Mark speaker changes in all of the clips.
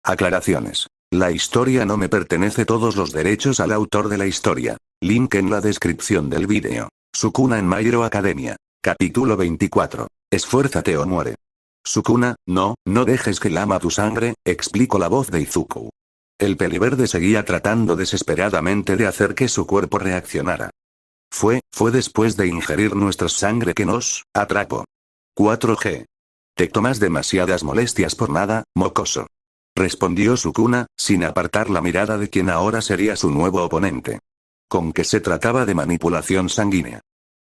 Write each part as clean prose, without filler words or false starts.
Speaker 1: Aclaraciones. La historia no me pertenece, todos los derechos al autor de la historia. Link en la descripción del vídeo. Sukuna en My Hero Academia. Capítulo 24. Esfuérzate o muere. Sukuna, no dejes que lama tu sangre, explicó la voz de Izuku. El peliverde seguía tratando desesperadamente de hacer que su cuerpo reaccionara. Fue después de ingerir nuestra sangre que nos atrapó. 4G. Te tomas demasiadas molestias por nada, mocoso. Respondió Sukuna, sin apartar la mirada de quien ahora sería su nuevo oponente. Con que se trataba de manipulación sanguínea.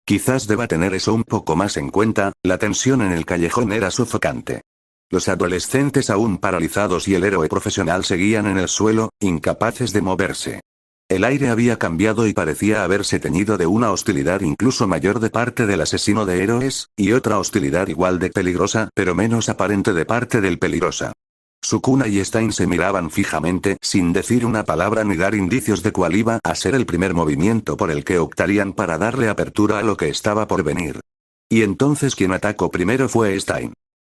Speaker 1: Quizás deba tener eso un poco más en cuenta, la tensión en el callejón era sofocante. Los adolescentes aún paralizados y el héroe profesional seguían en el suelo, incapaces de moverse. El aire había cambiado y parecía haberse teñido de una hostilidad incluso mayor de parte del asesino de héroes, y otra hostilidad igual de peligrosa pero menos aparente de parte del peligrosa. Sukuna y Stein se miraban fijamente, sin decir una palabra ni dar indicios de cuál iba a ser el primer movimiento por el que optarían para darle apertura a lo que estaba por venir. Y entonces quien atacó primero fue Stein.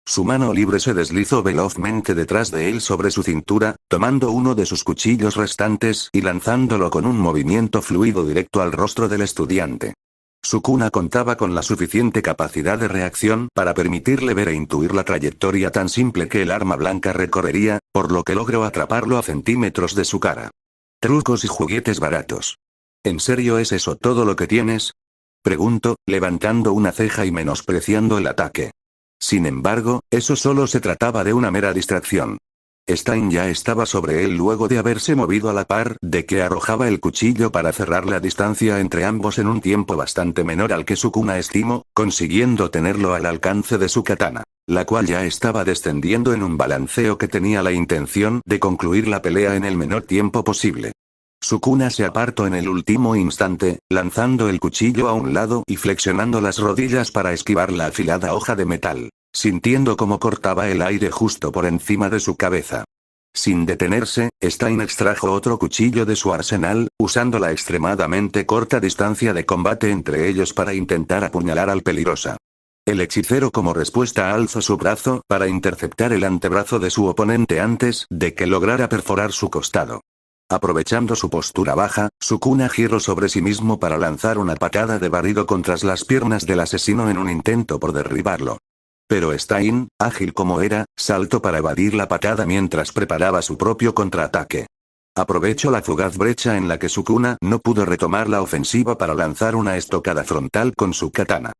Speaker 1: Su mano libre se deslizó velozmente detrás de él sobre su cintura, tomando uno de sus cuchillos restantes y lanzándolo con un movimiento fluido directo al rostro del estudiante. Sukuna contaba con la suficiente capacidad de reacción para permitirle ver e intuir la trayectoria tan simple que el arma blanca recorrería, por lo que logró atraparlo a centímetros de su cara. Trucos y juguetes baratos. ¿En serio es eso todo lo que tienes? Preguntó, levantando una ceja y menospreciando el ataque. Sin embargo, eso solo se trataba de una mera distracción. Stein ya estaba sobre él luego de haberse movido a la par de que arrojaba el cuchillo para cerrar la distancia entre ambos en un tiempo bastante menor al que Sukuna estimó, consiguiendo tenerlo al alcance de su katana, la cual ya estaba descendiendo en un balanceo que tenía la intención de concluir la pelea en el menor tiempo posible. Sukuna se apartó en el último instante, lanzando el cuchillo a un lado y flexionando las rodillas para esquivar la afilada hoja de metal, sintiendo cómo cortaba el aire justo por encima de su cabeza. Sin detenerse, Stein extrajo otro cuchillo de su arsenal, usando la extremadamente corta distancia de combate entre ellos para intentar apuñalar al peligrosa. El hechicero como respuesta alzó su brazo para interceptar el antebrazo de su oponente antes de que lograra perforar su costado. Aprovechando su postura baja, Sukuna giró sobre sí mismo para lanzar una patada de barrido contra las piernas del asesino en un intento por derribarlo. Pero Stein, ágil como era, saltó para evadir la patada mientras preparaba su propio contraataque. Aprovechó la fugaz brecha en la que Sukuna no pudo retomar la ofensiva para lanzar una estocada frontal con su katana.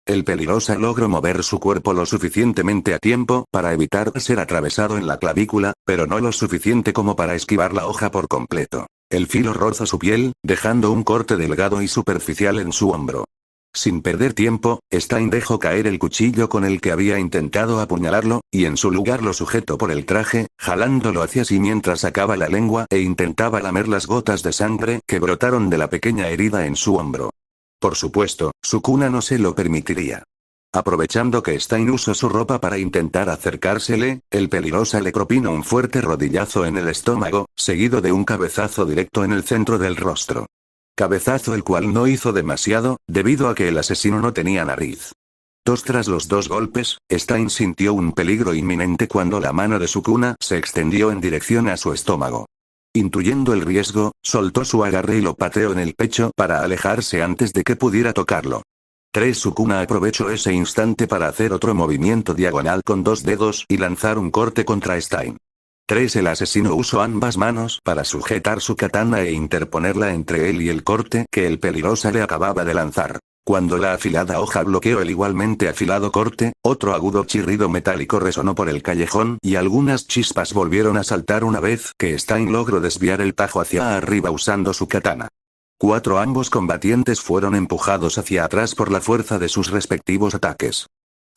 Speaker 1: El peligrosa logró mover su cuerpo lo suficientemente a tiempo para evitar ser atravesado en la clavícula, pero no lo suficiente como para esquivar la hoja por completo. El filo rozó su piel, dejando un corte delgado y superficial en su hombro. Sin perder tiempo, Stein dejó caer el cuchillo con el que había intentado apuñalarlo, y en su lugar lo sujetó por el traje, jalándolo hacia sí mientras sacaba la lengua e intentaba lamer las gotas de sangre que brotaron de la pequeña herida en su hombro. Por supuesto, Sukuna no se lo permitiría. Aprovechando que Stein usó su ropa para intentar acercársele, el peligrosa le propinó un fuerte rodillazo en el estómago, seguido de un cabezazo directo en el centro del rostro. Cabezazo el cual no hizo demasiado, debido a que el asesino no tenía nariz. Tras los dos golpes, Stein sintió un peligro inminente cuando la mano de Sukuna se extendió en dirección a su estómago. Intuyendo el riesgo, soltó su agarre y lo pateó en el pecho para alejarse antes de que pudiera tocarlo. Sukuna aprovechó ese instante para hacer otro movimiento diagonal con dos dedos y lanzar un corte contra Stein. El asesino usó ambas manos para sujetar su katana e interponerla entre él y el corte que el peligrosa le acababa de lanzar. Cuando la afilada hoja bloqueó el igualmente afilado corte, otro agudo chirrido metálico resonó por el callejón y algunas chispas volvieron a saltar una vez que Stein logró desviar el tajo hacia arriba usando su katana. Ambos combatientes fueron empujados hacia atrás por la fuerza de sus respectivos ataques.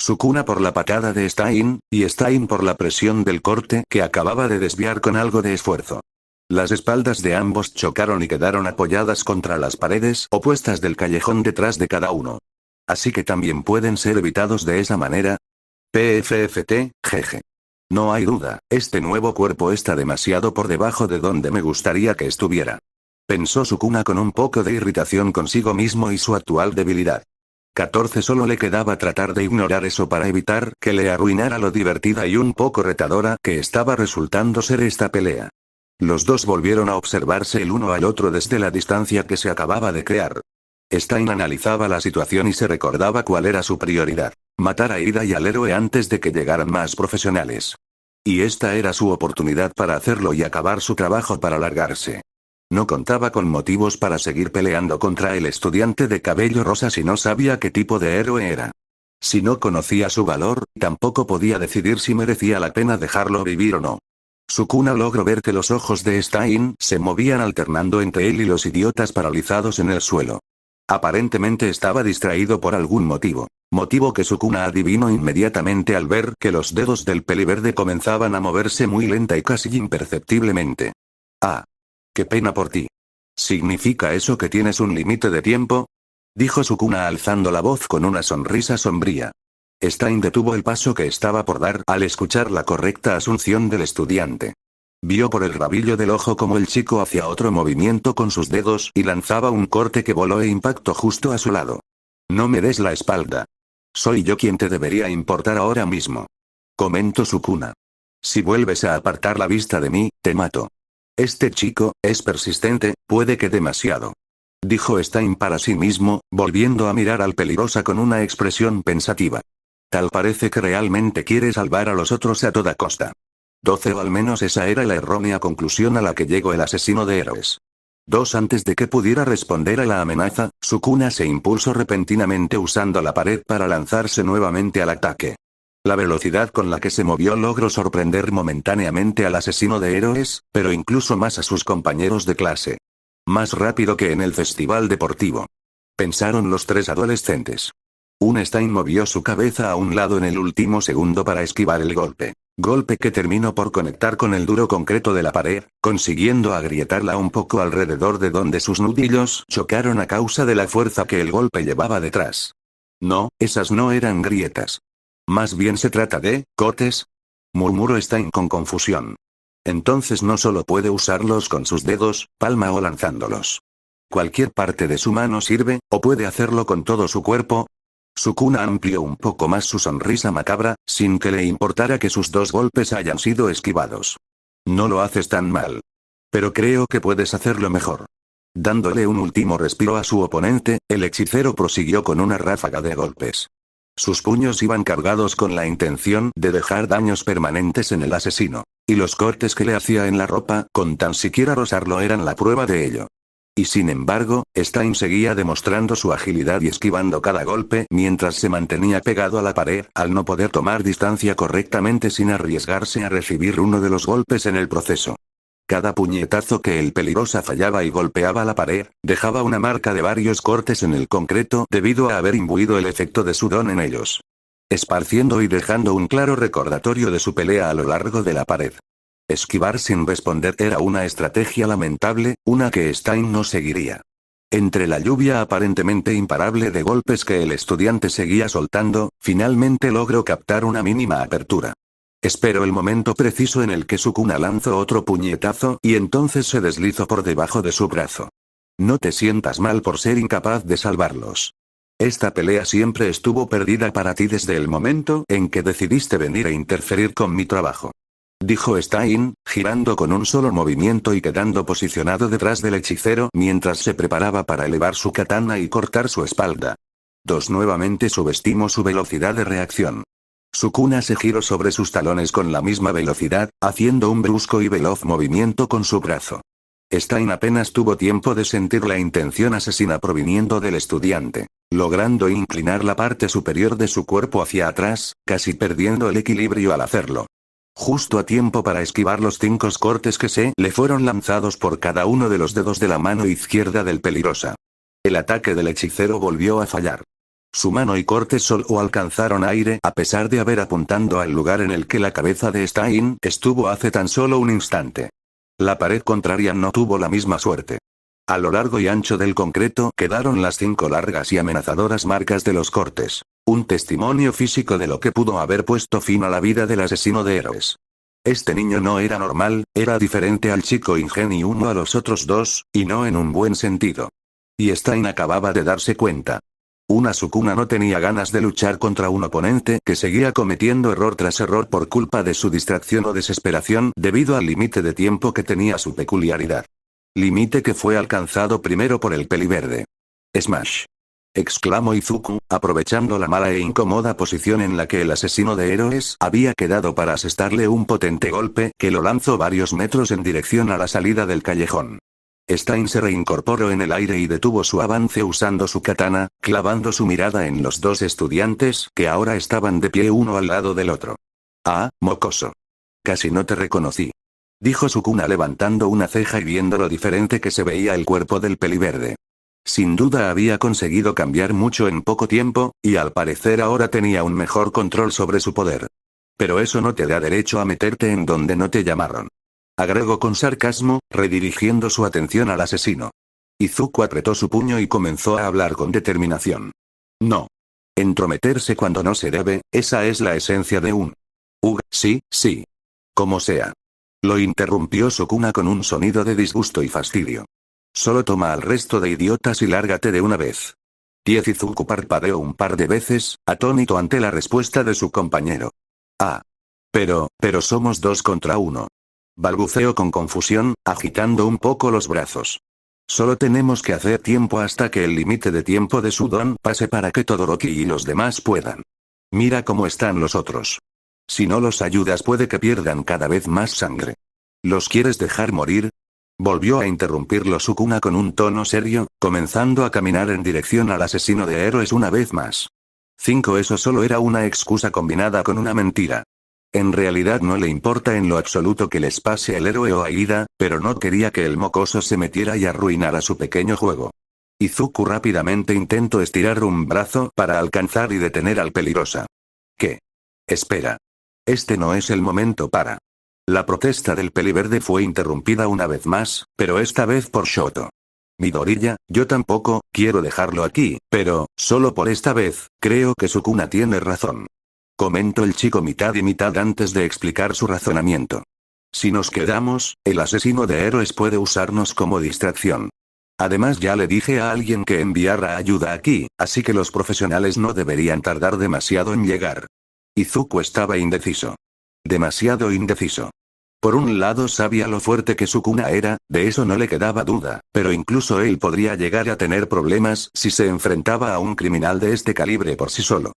Speaker 1: Sukuna por la patada de Stein, y Stein por la presión del corte que acababa de desviar con algo de esfuerzo. Las espaldas de ambos chocaron y quedaron apoyadas contra las paredes opuestas del callejón detrás de cada uno. Así que también pueden ser evitados de esa manera. PFFT, jeje. No hay duda, este nuevo cuerpo está demasiado por debajo de donde me gustaría que estuviera. Pensó Sukuna con un poco de irritación consigo mismo y su actual debilidad. 14 Solo le quedaba tratar de ignorar eso para evitar que le arruinara lo divertida y un poco retadora que estaba resultando ser esta pelea. Los dos volvieron a observarse el uno al otro desde la distancia que se acababa de crear. Stein analizaba la situación y se recordaba cuál era su prioridad: matar a Ida y al héroe antes de que llegaran más profesionales. Y esta era su oportunidad para hacerlo y acabar su trabajo para largarse. No contaba con motivos para seguir peleando contra el estudiante de cabello rosa si no sabía qué tipo de héroe era. Si no conocía su valor, tampoco podía decidir si merecía la pena dejarlo vivir o no. Sukuna logró ver que los ojos de Stein se movían alternando entre él y los idiotas paralizados en el suelo. Aparentemente estaba distraído por algún motivo que Sukuna adivinó inmediatamente al ver que los dedos del peliverde comenzaban a moverse muy lenta y casi imperceptiblemente. Ah. Qué pena por ti. ¿Significa eso que tienes un límite de tiempo?, dijo Sukuna alzando la voz con una sonrisa sombría. Stein detuvo el paso que estaba por dar al escuchar la correcta asunción del estudiante. Vio por el rabillo del ojo como el chico hacía otro movimiento con sus dedos y lanzaba un corte que voló e impactó justo a su lado. No me des la espalda. Soy yo quien te debería importar ahora mismo, comentó Sukuna. Si vuelves a apartar la vista de mí, te mato. Este chico es persistente, puede que demasiado, dijo Stein para sí mismo, volviendo a mirar al peligrosa con una expresión pensativa. Tal parece que realmente quiere salvar a los otros a toda costa. 12 O al menos esa era la errónea conclusión a la que llegó el asesino de héroes. 2 Antes de que pudiera responder a la amenaza, Sukuna se impulsó repentinamente usando la pared para lanzarse nuevamente al ataque. La velocidad con la que se movió logró sorprender momentáneamente al asesino de héroes, pero incluso más a sus compañeros de clase. Más rápido que en el festival deportivo, pensaron los tres adolescentes. Stein movió su cabeza a un lado en el último segundo para esquivar el golpe que terminó por conectar con el duro concreto de la pared, consiguiendo agrietarla un poco alrededor de donde sus nudillos chocaron a causa de la fuerza que el golpe llevaba detrás. No, esas no eran grietas. Más bien se trata de cortes, murmuró Stein con confusión. Entonces no solo puede usarlos con sus dedos, palma o lanzándolos. Cualquier parte de su mano sirve, o puede hacerlo con todo su cuerpo. Sukuna amplió un poco más su sonrisa macabra, sin que le importara que sus 2 golpes hayan sido esquivados. No lo haces tan mal. Pero creo que puedes hacerlo mejor. Dándole un último respiro a su oponente, el hechicero prosiguió con una ráfaga de golpes. Sus puños iban cargados con la intención de dejar daños permanentes en el asesino. Y los cortes que le hacía en la ropa, con tan siquiera rozarlo, eran la prueba de ello. Y sin embargo, Stein seguía demostrando su agilidad y esquivando cada golpe mientras se mantenía pegado a la pared, al no poder tomar distancia correctamente sin arriesgarse a recibir uno de los golpes en el proceso. Cada puñetazo que el peligrosa fallaba y golpeaba la pared, dejaba una marca de varios cortes en el concreto debido a haber imbuido el efecto de su don en ellos. Esparciendo y dejando un claro recordatorio de su pelea a lo largo de la pared. Esquivar sin responder era una estrategia lamentable, una que Stein no seguiría. Entre la lluvia aparentemente imparable de golpes que el estudiante seguía soltando, finalmente logró captar una mínima apertura. Esperó el momento preciso en el que Sukuna lanzó otro puñetazo y entonces se deslizó por debajo de su brazo. No te sientas mal por ser incapaz de salvarlos. Esta pelea siempre estuvo perdida para ti desde el momento en que decidiste venir a interferir con mi trabajo, dijo Stein, girando con un solo movimiento y quedando posicionado detrás del hechicero mientras se preparaba para elevar su katana y cortar su espalda. 2 Nuevamente subestimó su velocidad de reacción. Sukuna se giró sobre sus talones con la misma velocidad, haciendo un brusco y veloz movimiento con su brazo. Stein apenas tuvo tiempo de sentir la intención asesina proviniendo del estudiante, logrando inclinar la parte superior de su cuerpo hacia atrás, casi perdiendo el equilibrio al hacerlo. Justo a tiempo para esquivar los 5 cortes que se le fueron lanzados por cada uno de los dedos de la mano izquierda del peligrosa. El ataque del hechicero volvió a fallar. Su mano y cortes solo alcanzaron aire a pesar de haber apuntando al lugar en el que la cabeza de Stein estuvo hace tan solo un instante. La pared contraria no tuvo la misma suerte. A lo largo y ancho del concreto quedaron las 5 largas y amenazadoras marcas de los cortes, un testimonio físico de lo que pudo haber puesto fin a la vida del asesino de héroes. Este niño no era normal, era diferente al chico ingenuo a los otros 2, y no en un buen sentido. Y Stein acababa de darse cuenta. Una Sukuna no tenía ganas de luchar contra un oponente que seguía cometiendo error tras error por culpa de su distracción o desesperación debido al límite de tiempo que tenía su peculiaridad. Límite que fue alcanzado primero por el peliverde. Smash. Exclamó Izuku, aprovechando la mala e incómoda posición en la que el asesino de héroes había quedado para asestarle un potente golpe que lo lanzó varios metros en dirección a la salida del callejón. Stein se reincorporó en el aire y detuvo su avance usando su katana, clavando su mirada en los dos estudiantes que ahora estaban de pie uno al lado del otro. Ah, mocoso. Casi no te reconocí. Dijo Sukuna levantando una ceja y viendo lo diferente que se veía el cuerpo del peliverde. Sin duda había conseguido cambiar mucho en poco tiempo, y al parecer ahora tenía un mejor control sobre su poder. Pero eso no te da derecho a meterte en donde no te llamaron. Agregó con sarcasmo, redirigiendo su atención al asesino. Izuku apretó su puño y comenzó a hablar con determinación. No. Entrometerse cuando no se debe, esa es la esencia de un... sí, sí. Como sea. Lo interrumpió Sukuna con un sonido de disgusto y fastidio. Solo toma al resto de idiotas y lárgate de una vez. Izuku parpadeó un par de veces, atónito ante la respuesta de su compañero. Ah. Pero somos 2 contra 1. Balbuceó con confusión, agitando un poco los brazos. Solo tenemos que hacer tiempo hasta que el límite de tiempo de Sudon pase para que Todoroki y los demás puedan. Mira cómo están los otros. Si no los ayudas puede que pierdan cada vez más sangre. ¿Los quieres dejar morir? Volvió a interrumpirlo Sukuna con un tono serio, comenzando a caminar en dirección al asesino de héroes una vez más. 5. Eso solo era una excusa combinada con una mentira. En realidad no le importa en lo absoluto que les pase al héroe o a Ida, pero no quería que el mocoso se metiera y arruinara su pequeño juego. Izuku rápidamente intentó estirar un brazo para alcanzar y detener al peligrosa. ¿Qué? Espera. Este no es el momento para... La protesta del peliverde fue interrumpida una vez más, pero esta vez por Shoto. Midoriya, yo tampoco, quiero dejarlo aquí, pero, solo por esta vez, creo que Sukuna tiene razón. Comentó el chico mitad y mitad antes de explicar su razonamiento. Si nos quedamos, el asesino de héroes puede usarnos como distracción. Además ya le dije a alguien que enviara ayuda aquí, así que los profesionales no deberían tardar demasiado en llegar. Izuku estaba indeciso. Demasiado indeciso. Por un lado sabía lo fuerte que Sukuna era, de eso no le quedaba duda, pero incluso él podría llegar a tener problemas si se enfrentaba a un criminal de este calibre por sí solo.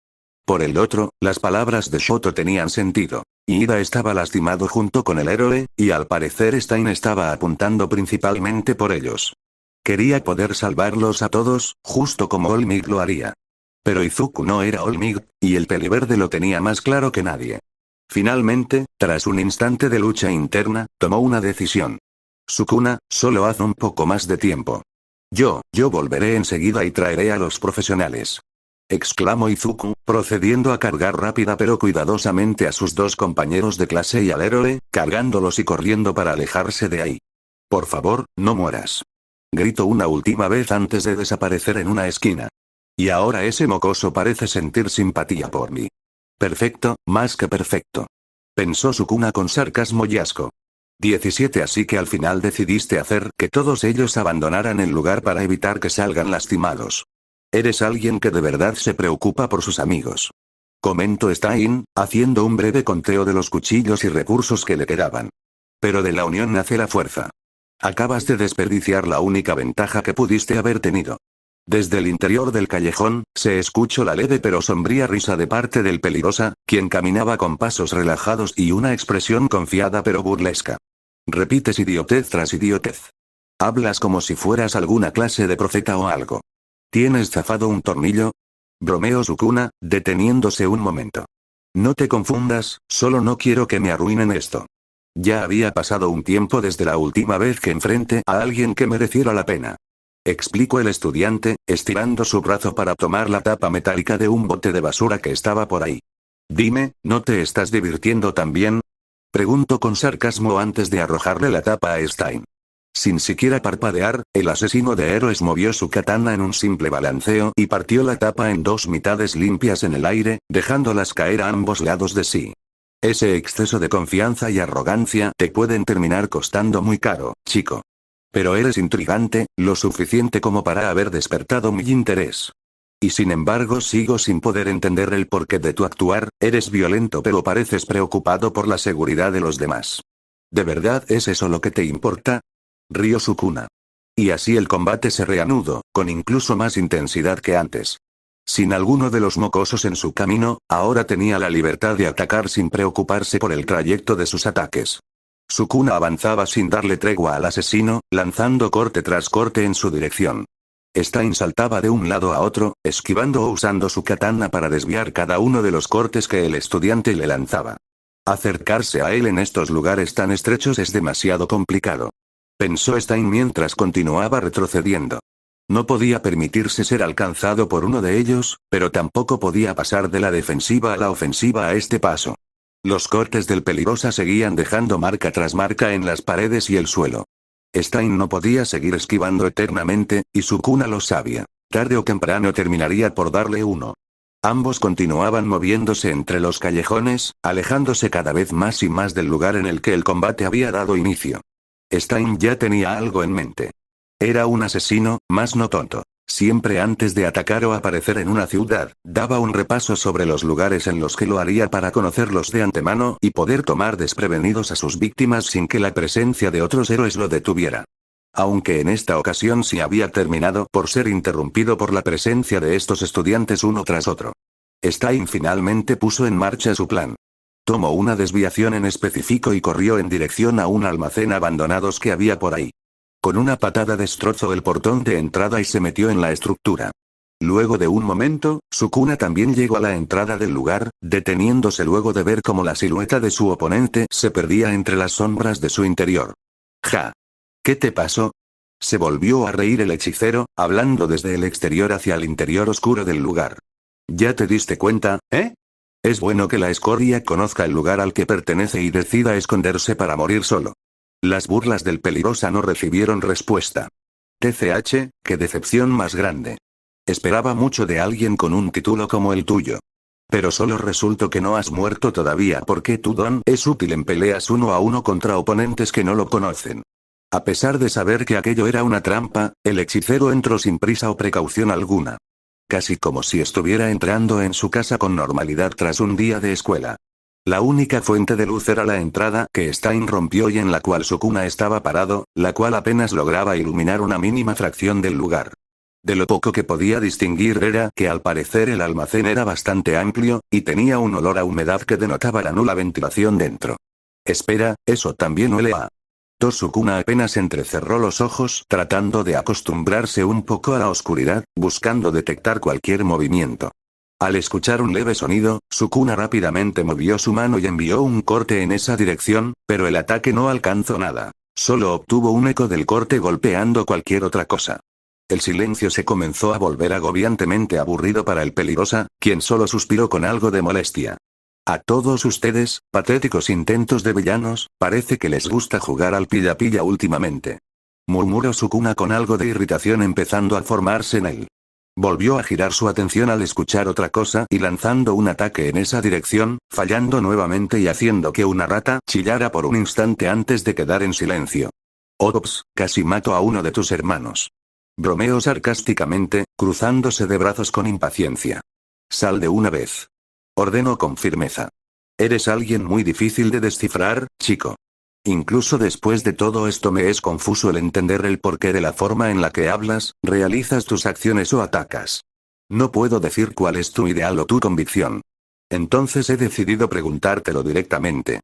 Speaker 1: Por el otro, las palabras de Shoto tenían sentido. Ida estaba lastimado junto con el héroe, y al parecer Stein estaba apuntando principalmente por ellos. Quería poder salvarlos a todos, justo como All Might lo haría. Pero Izuku no era All Might, y el peliverde lo tenía más claro que nadie. Finalmente, tras un instante de lucha interna, tomó una decisión. Sukuna, solo haz un poco más de tiempo. Yo volveré enseguida y traeré a los profesionales. Exclamó Izuku, procediendo a cargar rápida pero cuidadosamente a sus 2 compañeros de clase y al héroe, cargándolos y corriendo para alejarse de ahí. Por favor, no mueras. Gritó una última vez antes de desaparecer en una esquina. Y ahora ese mocoso parece sentir simpatía por mí. Perfecto, más que perfecto. Pensó Sukuna con sarcasmo y asco. 17. Así que al final decidiste hacer que todos ellos abandonaran el lugar para evitar que salgan lastimados. Eres alguien que de verdad se preocupa por sus amigos. Comentó Stein, haciendo un breve conteo de los cuchillos y recursos que le quedaban. Pero de la unión nace la fuerza. Acabas de desperdiciar la única ventaja que pudiste haber tenido. Desde el interior del callejón, se escuchó la leve pero sombría risa de parte del peligrosa, quien caminaba con pasos relajados y una expresión confiada pero burlesca. Repites idiotez tras idiotez. Hablas como si fueras alguna clase de profeta o algo. ¿Tienes zafado un tornillo? Bromeó Sukuna, deteniéndose un momento. No te confundas, solo no quiero que me arruinen esto. Ya había pasado un tiempo desde la última vez que enfrenté a alguien que mereciera la pena. Explicó el estudiante, estirando su brazo para tomar la tapa metálica de un bote de basura que estaba por ahí. Dime, ¿no te estás divirtiendo también? Preguntó con sarcasmo antes de arrojarle la tapa a Stein. Sin siquiera parpadear, el asesino de héroes movió su katana en un simple balanceo y partió la tapa en 2 mitades limpias en el aire, dejándolas caer a ambos lados de sí. Ese exceso de confianza y arrogancia te pueden terminar costando muy caro, chico. Pero eres intrigante, lo suficiente como para haber despertado mi interés. Y sin embargo sigo sin poder entender el porqué de tu actuar, eres violento pero pareces preocupado por la seguridad de los demás. ¿De verdad es eso lo que te importa? Rió Sukuna. Y así el combate se reanudó, con incluso más intensidad que antes. Sin alguno de los mocosos en su camino, ahora tenía la libertad de atacar sin preocuparse por el trayecto de sus ataques. Sukuna avanzaba sin darle tregua al asesino, lanzando corte tras corte en su dirección. Stein saltaba de un lado a otro, esquivando o usando su katana para desviar cada uno de los cortes que el estudiante le lanzaba. Acercarse a él en estos lugares tan estrechos es demasiado complicado. Pensó Stein mientras continuaba retrocediendo. No podía permitirse ser alcanzado por uno de ellos, pero tampoco podía pasar de la defensiva a la ofensiva a este paso. Los cortes del peligrosa seguían dejando marca tras marca en las paredes y el suelo. Stein no podía seguir esquivando eternamente, y Sukuna lo sabía. Tarde o temprano terminaría por darle uno. Ambos continuaban moviéndose entre los callejones, alejándose cada vez más y más del lugar en el que el combate había dado inicio. Stein ya tenía algo en mente. Era un asesino, más no tonto. Siempre antes de atacar o aparecer en una ciudad, daba un repaso sobre los lugares en los que lo haría para conocerlos de antemano y poder tomar desprevenidos a sus víctimas sin que la presencia de otros héroes lo detuviera. Aunque en esta ocasión sí había terminado por ser interrumpido por la presencia de estos estudiantes uno tras otro. Stein finalmente puso en marcha su plan. Tomó una desviación en específico y corrió en dirección a un almacén abandonados que había por ahí. Con una patada destrozó el portón de entrada y se metió en la estructura. Luego de un momento, Sukuna también llegó a la entrada del lugar, deteniéndose luego de ver cómo la silueta de su oponente se perdía entre las sombras de su interior. «Ja. ¿Qué te pasó?» Se volvió a reír el hechicero, hablando desde el exterior hacia el interior oscuro del lugar. «¿Ya te diste cuenta, eh? Es bueno que la escoria conozca el lugar al que pertenece y decida esconderse para morir solo». Las burlas del peligrosa no recibieron respuesta. TCH, qué decepción más grande. Esperaba mucho de alguien con un título como el tuyo. Pero solo resultó que no has muerto todavía porque tu don es útil en peleas uno a uno contra oponentes que no lo conocen. A pesar de saber que aquello era una trampa, el hechicero entró sin prisa o precaución alguna. Casi como si estuviera entrando en su casa con normalidad tras un día de escuela. La única fuente de luz era la entrada que Stein rompió y en la cual Sukuna estaba parado, la cual apenas lograba iluminar una mínima fracción del lugar. De lo poco que podía distinguir era que al parecer el almacén era bastante amplio, y tenía un olor a humedad que denotaba la nula ventilación dentro. Espera, eso también huele a... Sukuna apenas entrecerró los ojos tratando de acostumbrarse un poco a la oscuridad, buscando detectar cualquier movimiento. Al escuchar un leve sonido, Sukuna rápidamente movió su mano y envió un corte en esa dirección, pero el ataque no alcanzó nada. Solo obtuvo un eco del corte golpeando cualquier otra cosa. El silencio se comenzó a volver agobiantemente aburrido para el peligrosa, quien solo suspiró con algo de molestia. A todos ustedes, patéticos intentos de villanos, parece que les gusta jugar al pilla-pilla últimamente. Murmuró Sukuna con algo de irritación empezando a formarse en él. Volvió a girar su atención al escuchar otra cosa y lanzando un ataque en esa dirección, fallando nuevamente y haciendo que una rata chillara por un instante antes de quedar en silencio. «Ops, casi mato a uno de tus hermanos». Bromeó sarcásticamente, cruzándose de brazos con impaciencia. «Sal de una vez». Ordenó con firmeza. «Eres alguien muy difícil de descifrar, chico. Incluso después de todo esto me es confuso el entender el porqué de la forma en la que hablas, realizas tus acciones o atacas. No puedo decir cuál es tu ideal o tu convicción. Entonces he decidido preguntártelo directamente».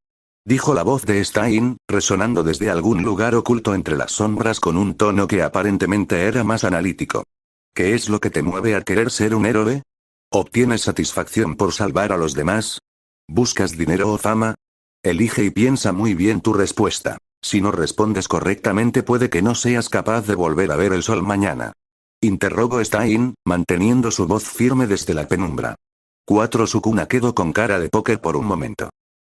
Speaker 1: Dijo la voz de Stein, resonando desde algún lugar oculto entre las sombras con un tono que aparentemente era más analítico. «¿Qué es lo que te mueve a querer ser un héroe? ¿Obtienes satisfacción por salvar a los demás? ¿Buscas dinero o fama? Elige y piensa muy bien tu respuesta. Si no respondes correctamente puede que no seas capaz de volver a ver el sol mañana». Interrogó Stein, manteniendo su voz firme desde la penumbra. Sukuna quedó con cara de póker por un momento.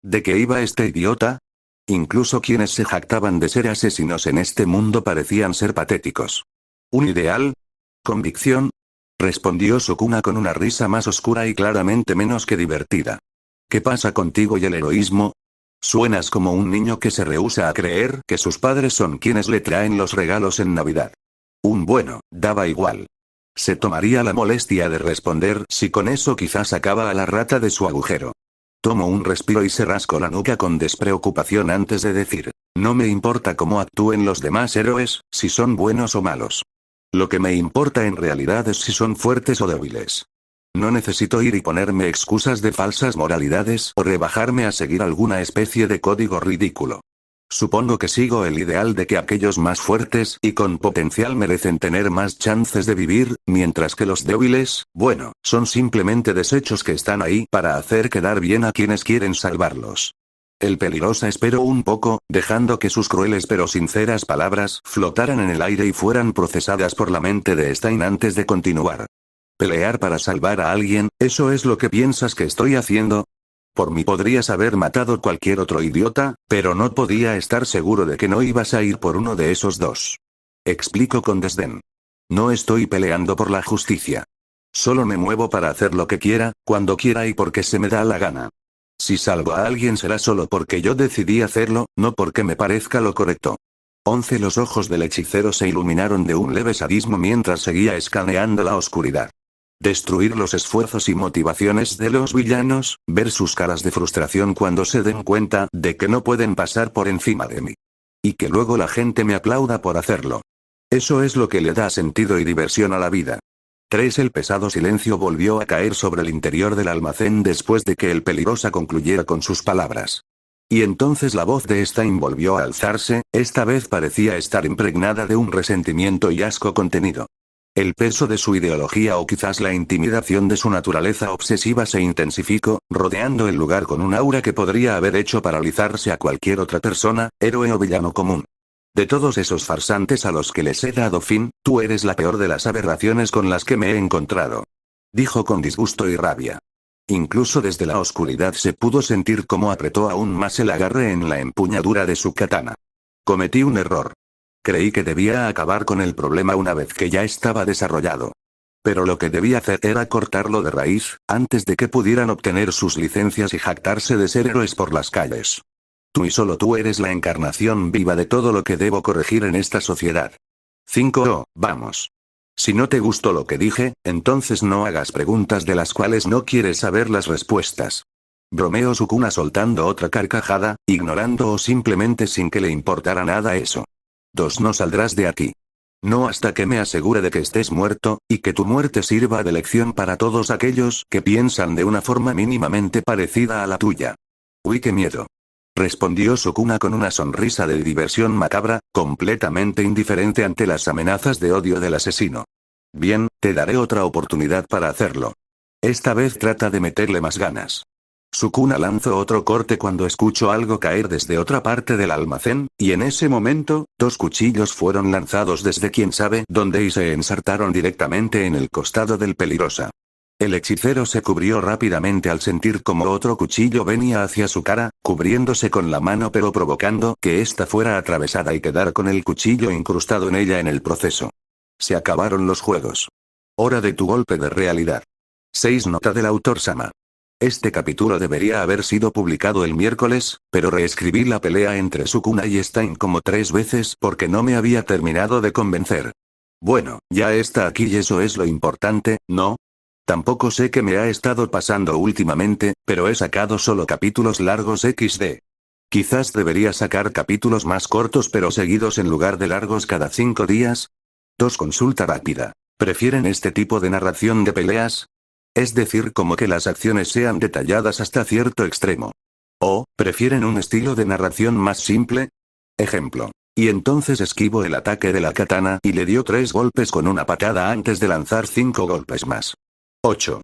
Speaker 1: ¿De qué iba este idiota? Incluso quienes se jactaban de ser asesinos en este mundo parecían ser patéticos. ¿Un ideal? ¿Convicción? Respondió Sukuna con una risa más oscura y claramente menos que divertida. ¿Qué pasa contigo y el heroísmo? Suenas como un niño que se rehúsa a creer que sus padres son quienes le traen los regalos en Navidad. Bueno, daba igual. Se tomaría la molestia de responder si con eso quizás sacaba a la rata de su agujero. Tomo un respiro y se rasco la nuca con despreocupación antes de decir, no me importa cómo actúen los demás héroes, si son buenos o malos. Lo que me importa en realidad es si son fuertes o débiles. No necesito ir y ponerme excusas de falsas moralidades o rebajarme a seguir alguna especie de código ridículo. Supongo que sigo el ideal de que aquellos más fuertes y con potencial merecen tener más chances de vivir, mientras que los débiles, bueno, son simplemente desechos que están ahí para hacer quedar bien a quienes quieren salvarlos. El Peligrosa esperó un poco, dejando que sus crueles pero sinceras palabras flotaran en el aire y fueran procesadas por la mente de Stein antes de continuar. ¿Pelear para salvar a alguien, eso es lo que piensas que estoy haciendo? Por mí podrías haber matado cualquier otro idiota, pero no podía estar seguro de que no ibas a ir por uno de esos dos. Explico con desdén. No estoy peleando por la justicia. Solo me muevo para hacer lo que quiera, cuando quiera y porque se me da la gana. Si salvo a alguien será solo porque yo decidí hacerlo, no porque me parezca lo correcto. 11. Los ojos del hechicero se iluminaron de un leve sadismo mientras seguía escaneando la oscuridad. Destruir los esfuerzos y motivaciones de los villanos, ver sus caras de frustración cuando se den cuenta de que no pueden pasar por encima de mí. Y que luego la gente me aplauda por hacerlo. Eso es lo que le da sentido y diversión a la vida. 3. El pesado silencio volvió a caer sobre el interior del almacén después de que el Peligrosa concluyera con sus palabras. Y entonces la voz de Stein volvió a alzarse, esta vez parecía estar impregnada de un resentimiento y asco contenido. El peso de su ideología o quizás la intimidación de su naturaleza obsesiva se intensificó, rodeando el lugar con un aura que podría haber hecho paralizarse a cualquier otra persona, héroe o villano común. De todos esos farsantes a los que les he dado fin, tú eres la peor de las aberraciones con las que me he encontrado. Dijo con disgusto y rabia. Incluso desde la oscuridad se pudo sentir cómo apretó aún más el agarre en la empuñadura de su katana. Cometí un error. Creí que debía acabar con el problema una vez que ya estaba desarrollado. Pero lo que debía hacer era cortarlo de raíz, antes de que pudieran obtener sus licencias y jactarse de ser héroes por las calles. Tú y solo tú eres la encarnación viva de todo lo que debo corregir en esta sociedad. 5. Oh, vamos. Si no te gustó lo que dije, entonces no hagas preguntas de las cuales no quieres saber las respuestas. Bromeó Sukuna soltando otra carcajada, ignorando o simplemente sin que le importara nada eso. 2. No saldrás de aquí. No hasta que me asegure de que estés muerto, y que tu muerte sirva de lección para todos aquellos que piensan de una forma mínimamente parecida a la tuya. Uy, qué miedo. Respondió Sukuna con una sonrisa de diversión macabra, completamente indiferente ante las amenazas de odio del asesino. Bien, te daré otra oportunidad para hacerlo. Esta vez trata de meterle más ganas. Sukuna lanzó otro corte cuando escuchó algo caer desde otra parte del almacén, y en ese momento, 2 cuchillos fueron lanzados desde quién sabe dónde y se ensartaron directamente en el costado del Peligrosa. El hechicero se cubrió rápidamente al sentir como otro cuchillo venía hacia su cara, cubriéndose con la mano pero provocando que ésta fuera atravesada y quedara con el cuchillo incrustado en ella en el proceso. Se acabaron los juegos. Hora de tu golpe de realidad. 6. Nota del autor Sama. Este capítulo debería haber sido publicado el miércoles, pero reescribí la pelea entre Sukuna y Stein como 3 veces porque no me había terminado de convencer. Bueno, ya está aquí y eso es lo importante, ¿no? Tampoco sé qué me ha estado pasando últimamente, pero he sacado solo capítulos largos XD. Quizás debería sacar capítulos más cortos pero seguidos en lugar de largos cada 5 días. 2. Consulta rápida. ¿Prefieren este tipo de narración de peleas? Es decir, como que las acciones sean detalladas hasta cierto extremo. ¿O prefieren un estilo de narración más simple? Ejemplo. Y entonces esquivo el ataque de la katana y le dio 3 golpes con una patada antes de lanzar 5 golpes más. 8.